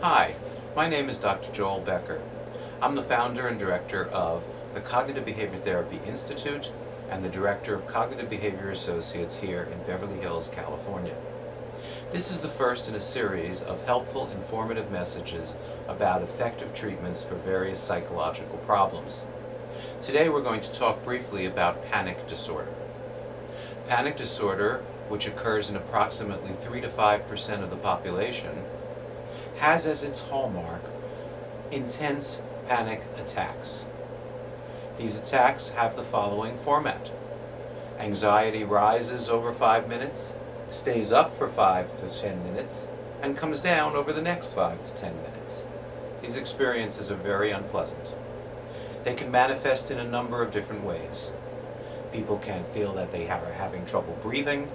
Hi, my name is Dr. Joel Becker. I'm the founder and director of the Cognitive Behavior Therapy Institute and the director of Cognitive Behavior Associates here in Beverly Hills, California. This is the first in a series of helpful, informative messages about effective treatments for various psychological problems. Today we're going to talk briefly about panic disorder. Panic disorder, which occurs in approximately 3 to 5% of the population, has as its hallmark intense panic attacks. These attacks have the following format. Anxiety rises over 5 minutes, stays up for 5 to 10 minutes, and comes down over the next 5 to 10 minutes. These experiences are very unpleasant. They can manifest in a number of different ways. People can feel that they are having trouble breathing.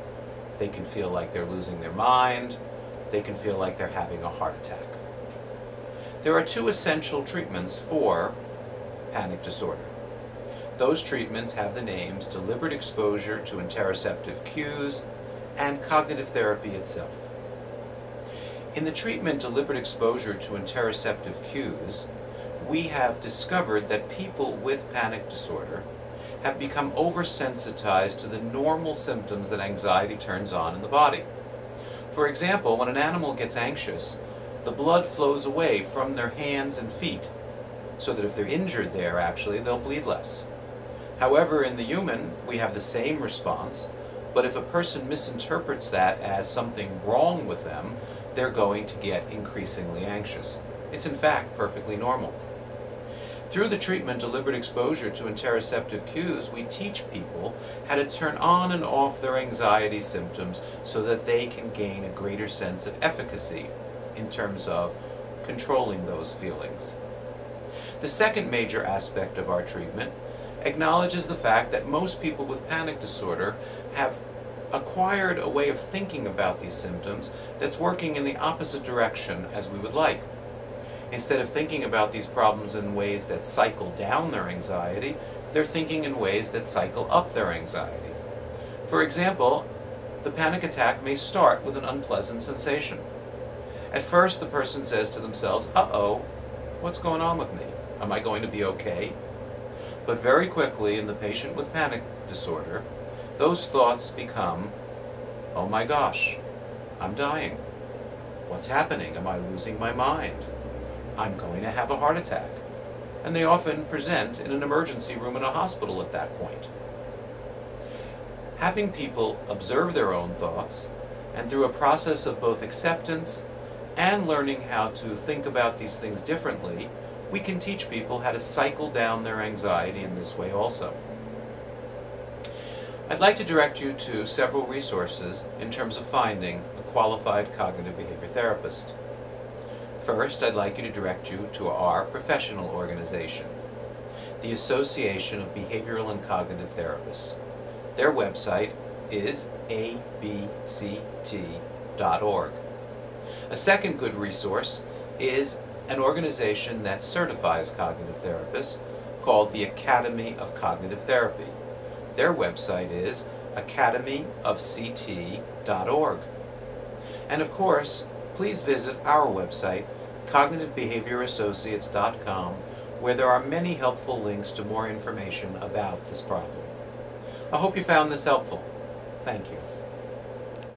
They can feel like they're losing their mind. They can feel like they're having a heart attack. There are two essential treatments for panic disorder. Those treatments have the names deliberate exposure to interoceptive cues and cognitive therapy itself. In the treatment deliberate exposure to interoceptive cues, we have discovered that people with panic disorder have become oversensitized to the normal symptoms that anxiety turns on in the body. For example, when an animal gets anxious, the blood flows away from their hands and feet, so that if they're injured there, actually, they'll bleed less. However, in the human, we have the same response, but if a person misinterprets that as something wrong with them, they're going to get increasingly anxious. It's in fact perfectly normal. Through the treatment deliberate exposure to interoceptive cues, we teach people how to turn on and off their anxiety symptoms so that they can gain a greater sense of efficacy in terms of controlling those feelings. The second major aspect of our treatment acknowledges the fact that most people with panic disorder have acquired a way of thinking about these symptoms that's working in the opposite direction as we would like. Instead of thinking about these problems in ways that cycle down their anxiety, they're thinking in ways that cycle up their anxiety. For example, the panic attack may start with an unpleasant sensation. At first, the person says to themselves, "Uh-oh, what's going on with me? Am I going to be okay?" But very quickly in the patient with panic disorder, those thoughts become, "Oh my gosh, I'm dying. What's happening? Am I losing my mind? I'm going to have a heart attack." And they often present in an emergency room in a hospital at that point. Having people observe their own thoughts, and through a process of both acceptance and learning how to think about these things differently, we can teach people how to cycle down their anxiety in this way also. I'd like to direct you to several resources in terms of finding a qualified cognitive behavior therapist. First, I'd like you to direct you to our professional organization, the Association of Behavioral and Cognitive Therapists. Their website is abct.org. A second good resource is an organization that certifies cognitive therapists called the Academy of Cognitive Therapy. Their website is academyofct.org. And of course, please visit our website, cognitivebehaviораssociates.com, where there are many helpful links to more information about this problem. I hope you found this helpful. Thank you.